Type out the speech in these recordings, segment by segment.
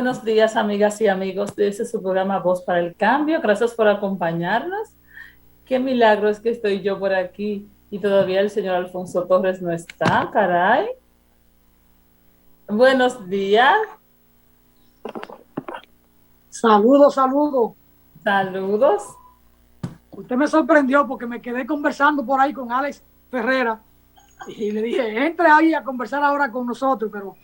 Buenos días, amigas y amigos de ese su programa Voz para el Cambio. Gracias por acompañarnos. Qué milagro es que estoy yo por aquí y todavía el señor Alfonso Torres no está, caray. Buenos días, Saludos, saludos. saludos. Usted me sorprendió porque me quedé conversando por ahí con Alex Ferrera y le dije, entre ahí a conversar ahora con nosotros, pero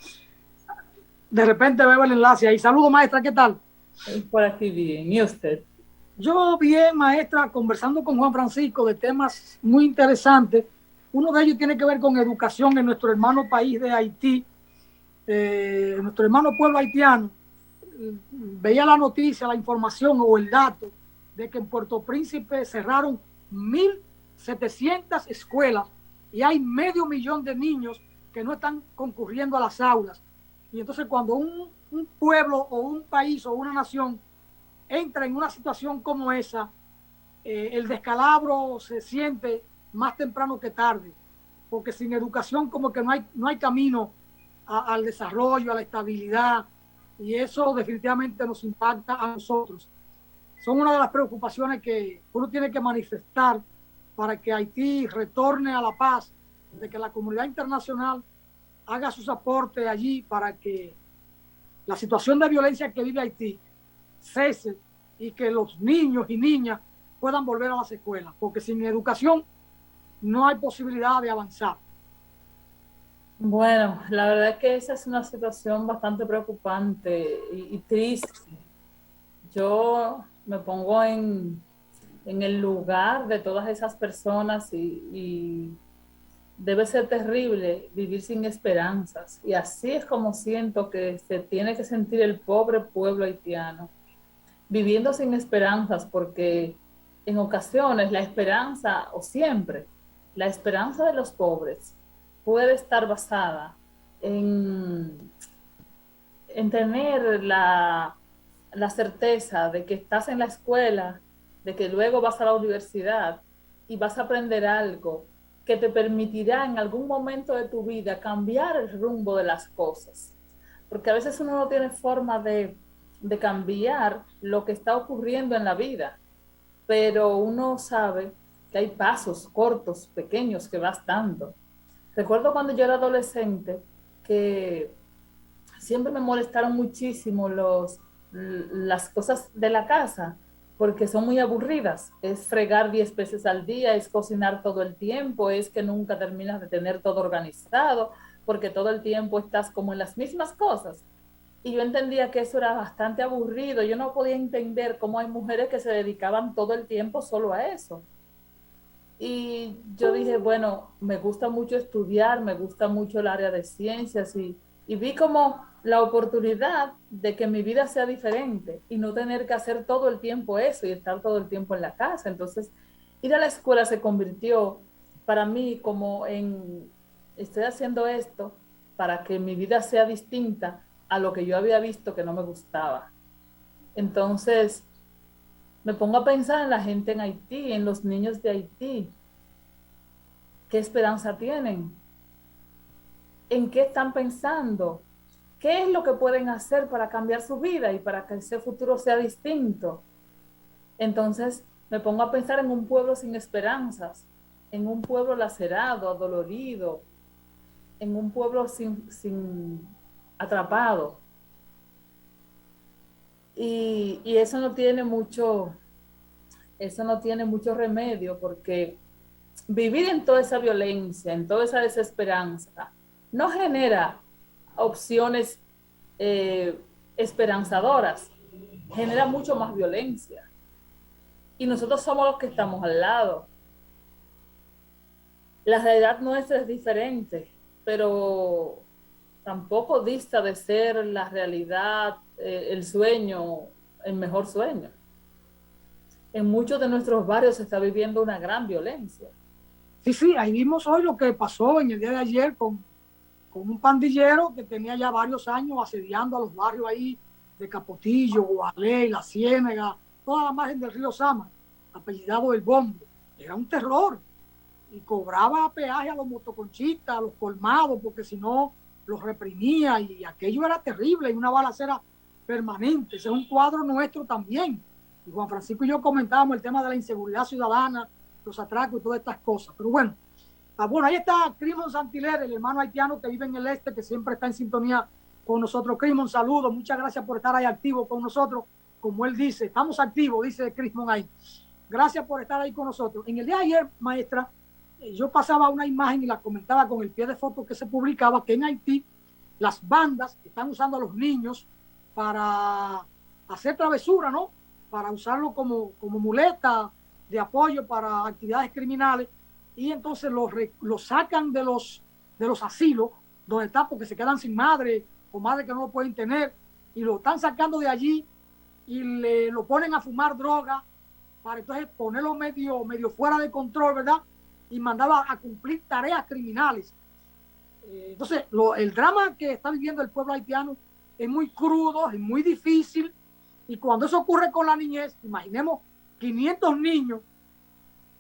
de repente veo el enlace ahí. Saludos, maestra, ¿qué tal? Por aquí bien. ¿Y usted? Yo bien, maestra, conversando con Juan Francisco de temas muy interesantes. Uno de ellos tiene que ver con educación en nuestro hermano país de Haití, nuestro hermano pueblo haitiano. Veía la noticia, la información o el dato de que en Puerto Príncipe cerraron 1.700 escuelas y hay 500.000 de niños que no están concurriendo a las aulas. Y entonces cuando un pueblo o un país o una nación entra en una situación como esa, el descalabro se siente más temprano que tarde, porque sin educación como que no hay camino al desarrollo, a la estabilidad, y eso definitivamente nos impacta a nosotros. Son una de las preocupaciones que uno tiene que manifestar para que Haití retorne a la paz, de que la comunidad internacional haga sus aportes allí para que la situación de violencia que vive Haití cese y que los niños y niñas puedan volver a las escuelas, porque sin educación no hay posibilidad de avanzar. Bueno, la verdad es que esa es una situación bastante preocupante y triste. Yo me pongo en el lugar de todas esas personas y debe ser terrible vivir sin esperanzas. Y así es como siento que se tiene que sentir el pobre pueblo haitiano, viviendo sin esperanzas, porque en ocasiones la esperanza, o siempre, la esperanza de los pobres puede estar basada en, en tener la certeza de que estás en la escuela, de que luego vas a la universidad y vas a aprender algo que te permitirá en algún momento de tu vida cambiar el rumbo de las cosas. Porque a veces uno no tiene forma de cambiar lo que está ocurriendo en la vida, pero uno sabe que hay pasos cortos, pequeños que vas dando. Recuerdo cuando yo era adolescente que siempre me molestaron muchísimo las cosas de la casa, porque son muy aburridas. Es fregar 10 veces al día, es cocinar todo el tiempo, es que nunca terminas de tener todo organizado, porque todo el tiempo estás como en las mismas cosas. Y yo entendía que eso era bastante aburrido. Yo no podía entender cómo hay mujeres que se dedicaban todo el tiempo solo a eso. Y yo dije, bueno, me gusta mucho estudiar, me gusta mucho el área de ciencias y vi como la oportunidad de que mi vida sea diferente y no tener que hacer todo el tiempo eso y estar todo el tiempo en la casa. Entonces, ir a la escuela se convirtió para mí como en, estoy haciendo esto para que mi vida sea distinta a lo que yo había visto que no me gustaba. Entonces, me pongo a pensar en la gente en Haití, en los niños de Haití. ¿Qué esperanza tienen? ¿En qué están pensando? ¿Qué es lo que pueden hacer para cambiar su vida y para que ese futuro sea distinto? Entonces me pongo a pensar en un pueblo sin esperanzas, en un pueblo lacerado, adolorido, en un pueblo sin atrapado. Y eso no tiene mucho remedio porque vivir en toda esa violencia, en toda esa desesperanza, no genera opciones eh, esperanzadoras, genera mucho más violencia. Y nosotros somos los que estamos al lado. La realidad nuestra es diferente, pero tampoco dista de ser la realidad, el sueño, el mejor sueño. En muchos de nuestros barrios se está viviendo una gran violencia. Sí, sí, ahí vimos hoy lo que pasó en el día de ayer con un pandillero que tenía ya varios años asediando a los barrios ahí de Capotillo, Gualey, La Ciénega, toda la margen del río Sama, apellidado El Bombo. Era un terror y cobraba peaje a los motoconchistas, a los colmados, porque si no los reprimía y aquello era terrible y una balacera permanente. Ese es un cuadro nuestro también. Y Juan Francisco y yo comentábamos el tema de la inseguridad ciudadana, los atracos y todas estas cosas. Pero bueno, bueno, ahí está Crimon Santiler, el hermano haitiano que vive en el este, que siempre está en sintonía con nosotros. Crimon, saludos, muchas gracias por estar ahí activo con nosotros. Como él dice, estamos activos, dice Crimon ahí. Gracias por estar ahí con nosotros. En el día de ayer, maestra, yo pasaba una imagen y la comentaba con el pie de foto que se publicaba, que en Haití las bandas están usando a los niños para hacer travesura, ¿no? Para usarlo como muleta de apoyo para actividades criminales, y entonces los sacan de los asilos donde están, porque se quedan sin madre o madre que no lo pueden tener, y lo están sacando de allí y lo ponen a fumar droga para entonces ponerlo medio fuera de control, ¿verdad? Y mandaba a cumplir tareas criminales. Entonces, el drama que está viviendo el pueblo haitiano es muy crudo, es muy difícil, y cuando eso ocurre con la niñez, imaginemos 500 niños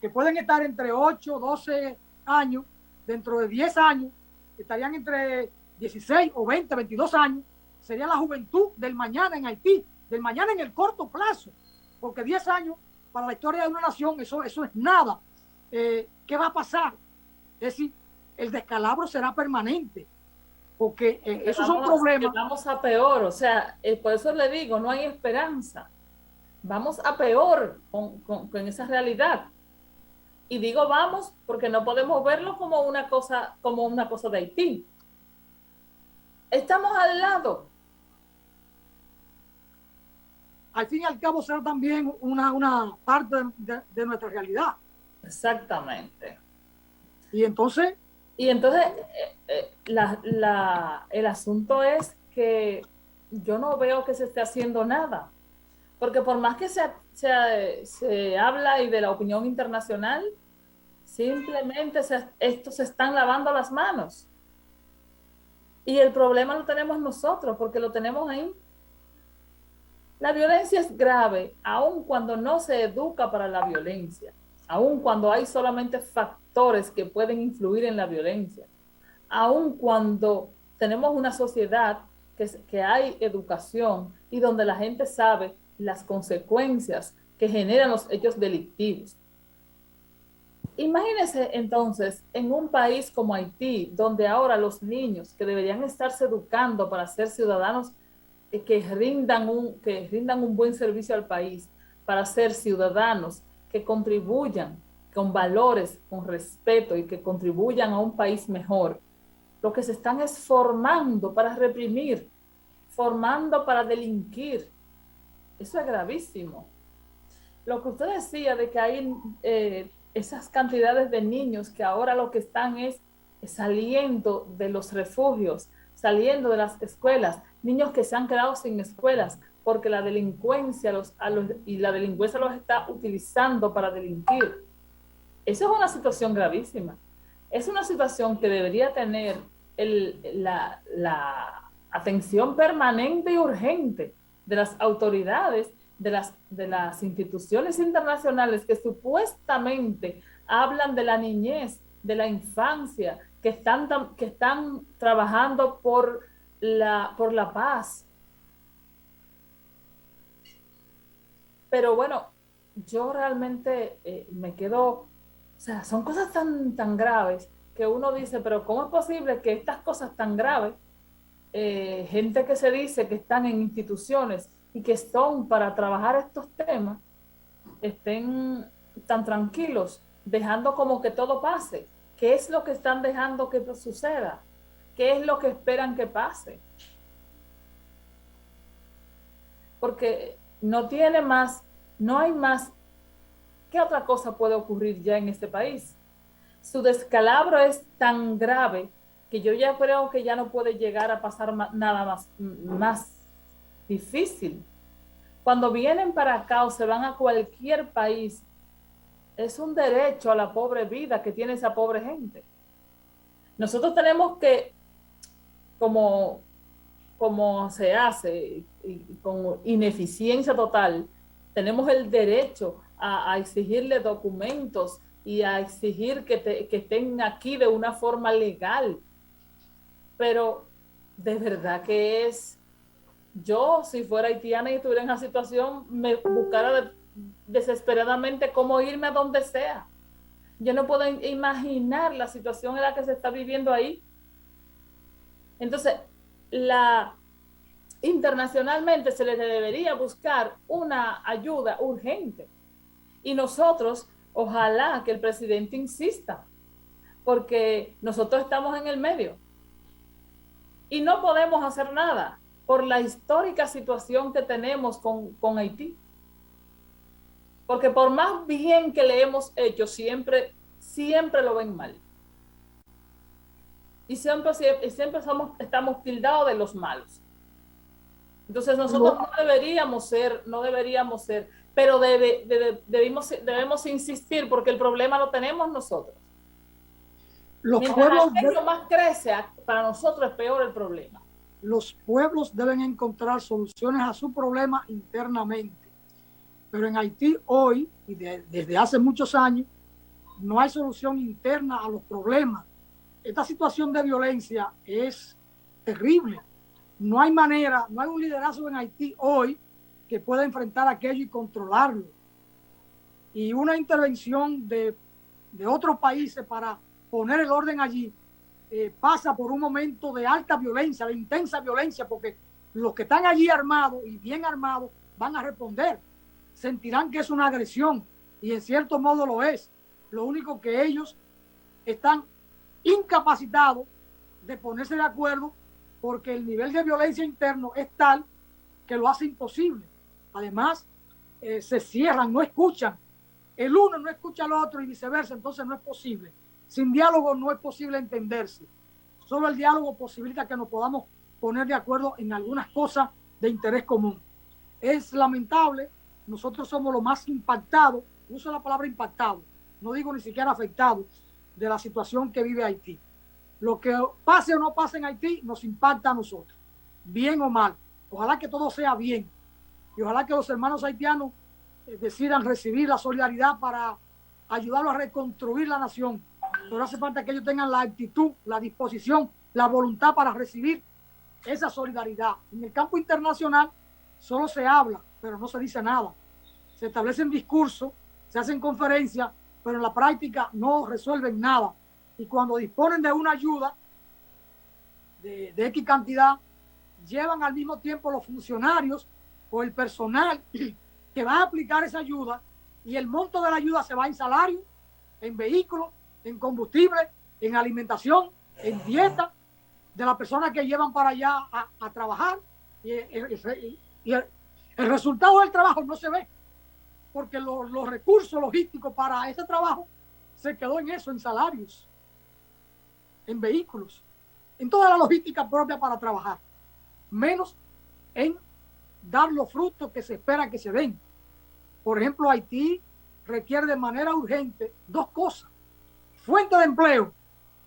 que pueden estar entre 8, 12 años, dentro de 10 años, estarían entre 16 o 20, 22 años, sería la juventud del mañana en Haití, del mañana en el corto plazo, porque 10 años para la historia de una nación, eso es nada. ¿Qué va a pasar? Es decir, el descalabro será permanente, porque esos son problemas. Vamos a peor, o sea, por eso le digo, no hay esperanza. Vamos a peor con esa realidad. Y digo vamos porque no podemos verlo como una cosa de Haití. Estamos al lado. Al fin y al cabo será también una parte de nuestra realidad. Exactamente. Y entonces el asunto es que yo no veo que se esté haciendo nada. Porque por más que se habla y de la opinión internacional, simplemente estos se están lavando las manos. Y el problema lo tenemos nosotros, porque lo tenemos ahí. La violencia es grave, aun cuando no se educa para la violencia, aun cuando hay solamente factores que pueden influir en la violencia, aun cuando tenemos una sociedad que hay educación y donde la gente sabe las consecuencias que generan los hechos delictivos. Imagínense entonces en un país como Haití, donde ahora los niños que deberían estarse educando para ser ciudadanos que rindan un buen servicio al país, para ser ciudadanos que contribuyan con valores, con respeto y que contribuyan a un país mejor, lo que se están es formando para reprimir, formando para delinquir. Eso es gravísimo. Lo que usted decía de que hay esas cantidades de niños que ahora lo que están es saliendo de los refugios, saliendo de las escuelas, niños que se han quedado sin escuelas porque la delincuencia los está utilizando para delinquir. Eso es una situación gravísima. Es una situación que debería tener la atención permanente y urgente de las autoridades, de las instituciones internacionales que supuestamente hablan de la niñez, de la infancia, que están trabajando por la paz. Pero bueno, yo realmente me quedo, o sea, son cosas tan graves que uno dice, pero ¿cómo es posible que estas cosas tan graves, gente que se dice que están en instituciones y que son para trabajar estos temas, estén tan tranquilos, dejando como que todo pase? ¿Qué es lo que están dejando que suceda? ¿Qué es lo que esperan que pase? Porque no hay más. ¿Qué otra cosa puede ocurrir ya en este país? Su descalabro es tan grave que yo ya creo que ya no puede llegar a pasar nada más difícil. Cuando vienen para acá o se van a cualquier país, es un derecho a la pobre vida que tiene esa pobre gente. Nosotros tenemos que, como se hace, y con ineficiencia total, tenemos el derecho a exigirle documentos y a exigir que estén aquí de una forma legal. Pero de verdad que es yo, si fuera haitiana y estuviera en esa situación, me buscara desesperadamente cómo irme a donde sea. Yo no puedo imaginar la situación en la que se está viviendo ahí. Entonces, internacionalmente se le debería buscar una ayuda urgente. Y nosotros, ojalá que el presidente insista, porque nosotros estamos en el medio y no podemos hacer nada por la histórica situación que tenemos con Haití. Porque por más bien que le hemos hecho, siempre lo ven mal. Y siempre estamos tildados de los malos. Entonces nosotros no deberíamos ser, pero debemos insistir porque el problema lo tenemos nosotros. Mientras aquello más crece, para nosotros es peor el problema. Los pueblos deben encontrar soluciones a su problema internamente. Pero en Haití hoy, y desde hace muchos años, no hay solución interna a los problemas. Esta situación de violencia es terrible. No hay manera, no hay un liderazgo en Haití hoy que pueda enfrentar aquello y controlarlo. Y una intervención de otros países para poner el orden allí pasa por un momento de alta violencia, de intensa violencia, porque los que están allí armados y bien armados van a responder. Sentirán que es una agresión y en cierto modo lo es. Lo único que ellos están incapacitados de ponerse de acuerdo porque el nivel de violencia interno es tal que lo hace imposible. Además, se cierran, no escuchan. El uno no escucha al otro y viceversa, entonces no es posible. Sin diálogo no es posible entenderse. Solo el diálogo posibilita que nos podamos poner de acuerdo en algunas cosas de interés común. Es lamentable, nosotros somos los más impactados, uso la palabra impactado, no digo ni siquiera afectados, de la situación que vive Haití. Lo que pase o no pase en Haití nos impacta a nosotros, bien o mal. Ojalá que todo sea bien y ojalá que los hermanos haitianos decidan recibir la solidaridad para ayudarlos a reconstruir la nación. Pero hace falta que ellos tengan la actitud, la disposición, la voluntad para recibir esa solidaridad. En el campo internacional solo se habla, pero no se dice nada. Se establecen discursos, se hacen conferencias, pero en la práctica no resuelven nada. Y cuando disponen de una ayuda de X cantidad, llevan al mismo tiempo los funcionarios o el personal que va a aplicar esa ayuda y el monto de la ayuda se va en salario, en vehículos, en combustible, en alimentación, en dieta de la persona que llevan para allá a trabajar y el resultado del trabajo no se ve porque los recursos logísticos para ese trabajo se quedó en eso, en salarios, en vehículos, en toda la logística propia para trabajar, menos en dar los frutos que se espera que se den. Por ejemplo, Haití requiere de manera urgente dos cosas: fuente de empleo,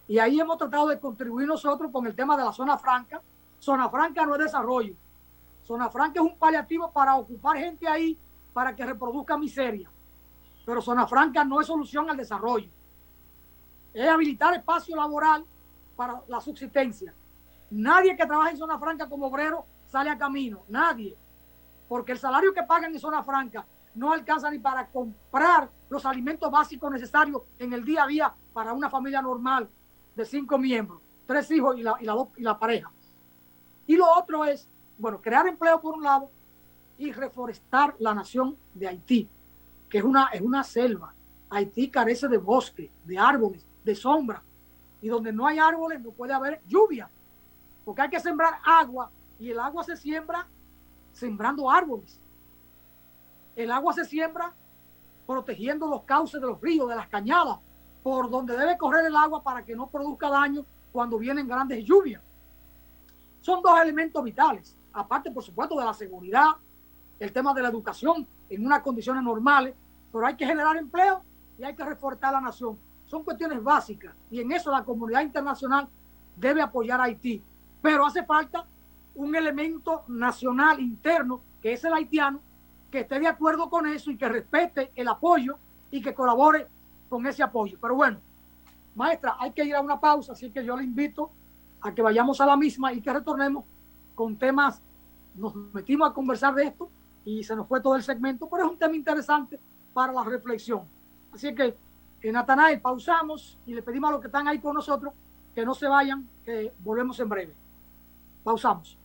y ahí hemos tratado de contribuir nosotros con el tema de la zona franca. Zona franca no es desarrollo, zona franca es un paliativo para ocupar gente ahí para que reproduzca miseria, pero zona franca no es solución al desarrollo, es habilitar espacio laboral para la subsistencia. Nadie que trabaja en zona franca como obrero sale a camino, nadie, porque el salario que pagan en zona franca no alcanza ni para comprar los alimentos básicos necesarios en el día a día para una familia normal de 5 miembros, 3 hijos y la pareja. Y lo otro es, bueno, crear empleo por un lado y reforestar la nación de Haití, que es una selva. Haití carece de bosque, de árboles, de sombra, y donde no hay árboles no puede haber lluvia, porque hay que sembrar agua y el agua se siembra sembrando árboles. El agua se siembra protegiendo los cauces de los ríos, de las cañadas, por donde debe correr el agua para que no produzca daño cuando vienen grandes lluvias. Son dos elementos vitales, aparte por supuesto de la seguridad, el tema de la educación en unas condiciones normales, pero hay que generar empleo y hay que reforzar la nación. Son cuestiones básicas y en eso la comunidad internacional debe apoyar a Haití, pero hace falta un elemento nacional interno, que es el haitiano, que esté de acuerdo con eso y que respete el apoyo y que colabore con ese apoyo. Pero bueno, maestra, hay que ir a una pausa, así que yo le invito a que vayamos a la misma y que retornemos con temas nos metimos a conversar de esto y se nos fue todo el segmento, pero es un tema interesante para la reflexión. Así que, Natanael, pausamos y le pedimos a los que están ahí con nosotros que no se vayan, que volvemos en breve. Pausamos.